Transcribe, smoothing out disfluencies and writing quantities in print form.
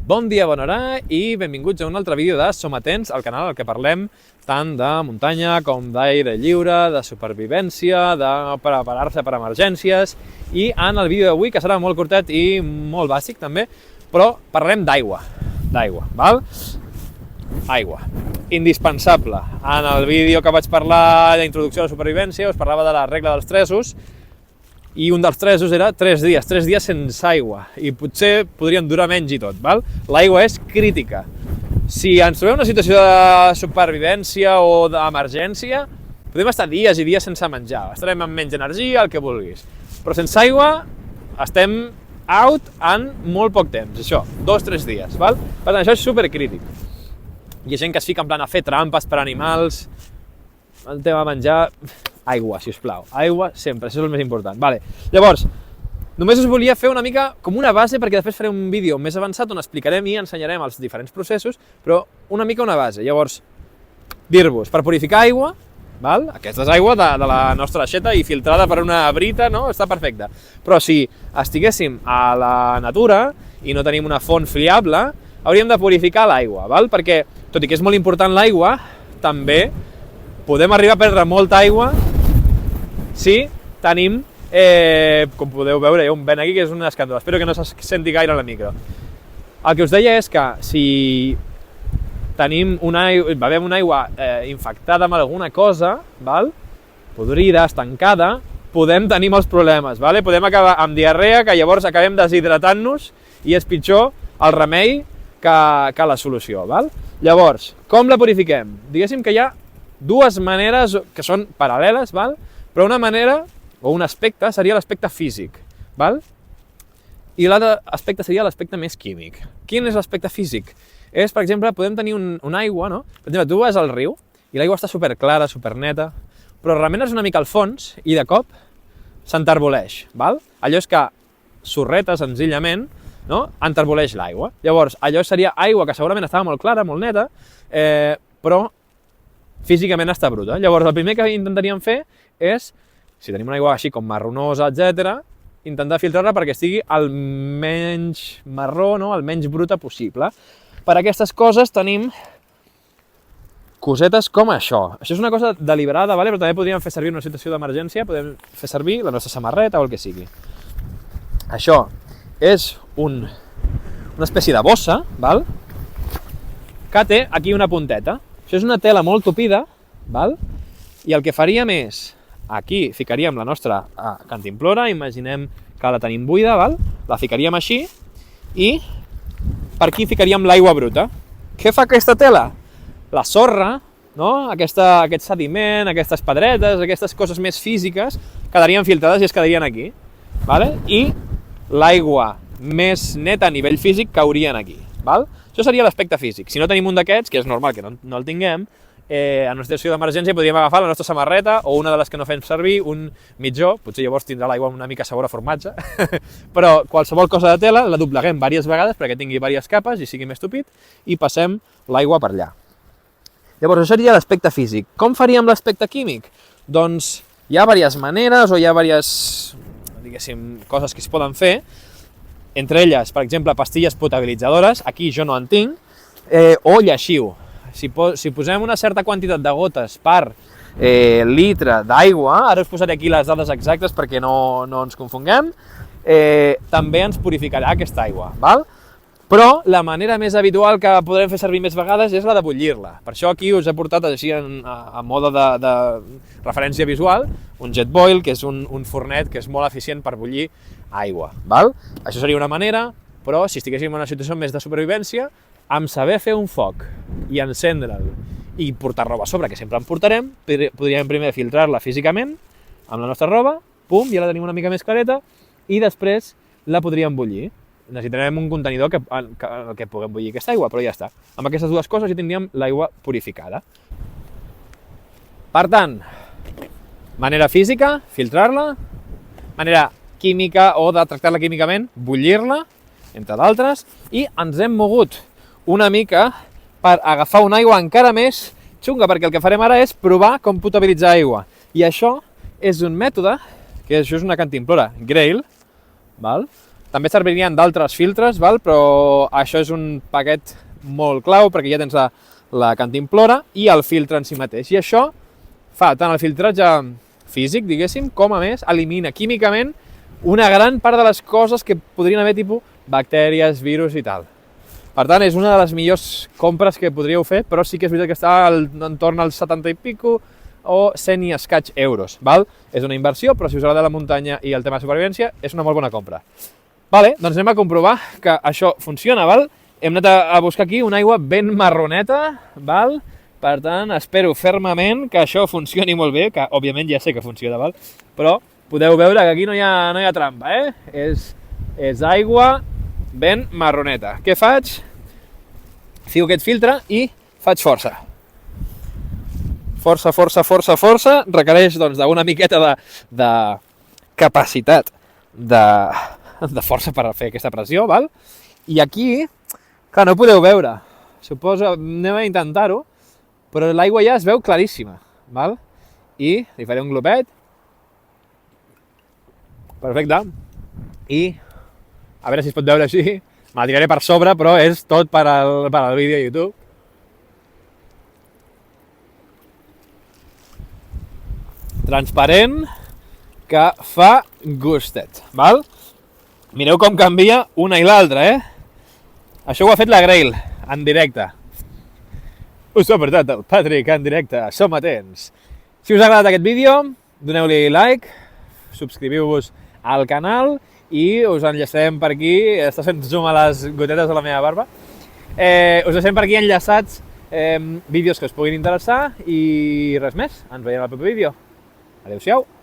Bon dia, bona hora i benvinguts a un altre vídeo de Som Atents, al canal en què parlem tant de muntanya com d'aire lliure, de supervivència, de preparar-se per emergències i en el vídeo d'avui, que serà molt curtet i molt bàsic també, però parlarem d'aigua, val? Aigua, indispensable. En el vídeo que vaig parlar d'introducció a la supervivència us parlava de la regla dels tressos i un dels tressos era 3 dies sense aigua, i potser podrien durar menys i tot, val? L'aigua és crítica. Si ens trobem en una situació de supervivència o d'emergència, podem estar dies i dies sense menjar, estarem amb menys energia, el que vulguis, però sense aigua estem out en molt poc temps, això, 2-3 dies, val? Per tant, això és supercrític. Hi ha gent que es fica en plan a fer trampes per animals, el tema de menjar... Aigua, si us plau. Aigua sempre, això és el més important. Vale. Llavors, només us volia fer una mica com una base, perquè després faré un vídeo més avançat on explicarem i ensenyarem els diferents processos, però una mica una base. Llavors, dir-vos, per purificar aigua, val? Aquesta és aigua de la nostra aixeta i filtrada per una brita, no? Està perfecta. Però si estiguéssim a la natura i no tenim una font fiable, hauríem de purificar l'aigua, val? Perquè, tot i que és molt important l'aigua, també podem arribar a perdre molta aigua si tenim, com podeu veure, hi ha un vent aquí que és un escàndol, espero que no se senti gaire a la micro. El que us deia és que si tenim bevem una aigua infectada amb alguna cosa, val? Podrida, estancada, podem tenir molts problemes, vale? Podem acabar amb diarrea, que llavors acabem deshidratant-nos i és pitjor el remei que la solució, val? Llavors, com la purifiquem? Diguéssim que hi ha dues maneres que són paral·leles, val? Però una manera, o un aspecte, seria l'aspecte físic, val? I l'altre aspecte seria l'aspecte més químic. Quin és l'aspecte físic? És, per exemple, podem tenir una aigua, no? Per exemple, tu vas al riu i l'aigua està superclara, superneta, però remenes una mica al fons i de cop s'enterboleix, val? Allò és que sorreta, senzillament, no? Enterboleix l'aigua. Llavors, allò seria aigua que segurament estava molt clara, molt neta, però físicament està bruta. Llavors, el primer que intentaríem fer és, si tenim una aigua així com marronosa, etc., intentar filtrar-la perquè estigui el menys marró, no? El menys bruta possible. Per aquestes coses tenim cosetes com això. Això és una cosa deliberada, vale? Però també podríem fer servir en una situació d'emergència, podem fer servir la nostra samarreta o el que sigui. Això és una espècie de bossa, val? Que té aquí una punteta. Això és una tela molt tupida, val? I el que faríem és, aquí ficaríem la nostra cantimplora, imaginem que la tenim buida, val? La ficaríem així i per aquí ficaríem l'aigua bruta. Què fa aquesta tela? La sorra, no? Aquest sediment, aquestes pedretes, aquestes coses més físiques quedarien filtrades i es quedarien aquí, vale? I l'aigua més neta a nivell físic caurien aquí, val? Això seria l'aspecte físic. Si no tenim un d'aquests, que és normal que no el tinguem, en una situació d'emergència podríem agafar la nostra samarreta o una de les que no fem servir, un mitjó, potser llavors tindrà l'aigua una mica sabor a formatge, però qualsevol cosa de tela la dobleguem diverses vegades perquè tingui diverses capes i sigui més tupit i passem l'aigua per allà. Llavors, això seria l'aspecte físic. Com faríem l'aspecte químic? Doncs hi ha diverses maneres o hi ha diverses, diguéssim, coses que es poden fer. Entre elles, per exemple, pastilles potabilitzadores, aquí jo no en tinc, o lleixiu. Si posem una certa quantitat de gotes per litre d'aigua, ara us posaré aquí les dades exactes perquè no ens confonguem, també ens purificarà aquesta aigua, val? Però la manera més habitual que podrem fer servir més vegades és la de bullir-la. Per això aquí us he portat així a mode de referència visual un jet boil, que és un fornet que és molt eficient per bullir aigua, val? Això seria una manera, però si estiguéssim en una situació més de supervivència, amb saber fer un foc i encendre'l i portar roba a sobre, que sempre en portarem, podríem primer filtrar-la físicament amb la nostra roba, pum, ja la tenim una mica més clareta, i després la podríem bullir. Necessitarem un contenidor que puguem bullir aquesta aigua, però ja està. Amb aquestes dues coses ja tindríem l'aigua purificada. Per tant, manera física, filtrar-la, manera química o de tractar-la químicament, bullir-la, entre d'altres, i ens hem mogut una mica per agafar una aigua encara més xunga, perquè el que farem ara és provar com potabilitzar aigua. I això és un mètode, que això és una cantimplora Grail, val? També servirien d'altres filtres, val? Però això és un paquet molt clau perquè ja tens la cantimplora i el filtre en si mateix. I això fa tant el filtratge físic, diguéssim, com a més elimina químicament una gran part de les coses que podrien haver tipus bactèries, virus i tal. Per tant, és una de les millors compres que podríeu fer, però sí que és veritat que està entorn als 70 i pico o 100 i escaig euros, val? És una inversió, però si us agrada la muntanya i el tema de supervivència, és una molt bona compra. Vale, doncs anem a comprovar que això funciona, val? Hem anat a buscar aquí una aigua ben marroneta, val? Per tant, espero fermament que això funcioni molt bé, que òbviament ja sé que funciona, val? Però podeu veure que aquí no hi ha trampa, És aigua ben marroneta. Què faig? Fico aquest filtre i faig força. Força. Requereix doncs d'una miqueta de capacitat de força per fer aquesta pressió, val? I aquí, clar, no ho podeu veure. Suposo, anem a intentar-ho, però l'aigua ja es veu claríssima, val? I li faré un glopet. Perfecte. I a veure si es pot veure així. Me la tiraré per sobre, però és tot per al vídeo de YouTube. Transparent, que fa gustet, val? Mireu com canvia una i l'altra, Això ho ha fet la Grail, en directe. Us ha portat el Patrick en directe, som atents. Si us ha agradat aquest vídeo, doneu-li like, subscriviu-vos al canal i us enllaçarem per aquí, està fent zoom a les gotetes de la meva barba, us deixem per aquí enllaçats vídeos que us puguin interessar i res més, ens veiem al proper vídeo. Adéu-siau.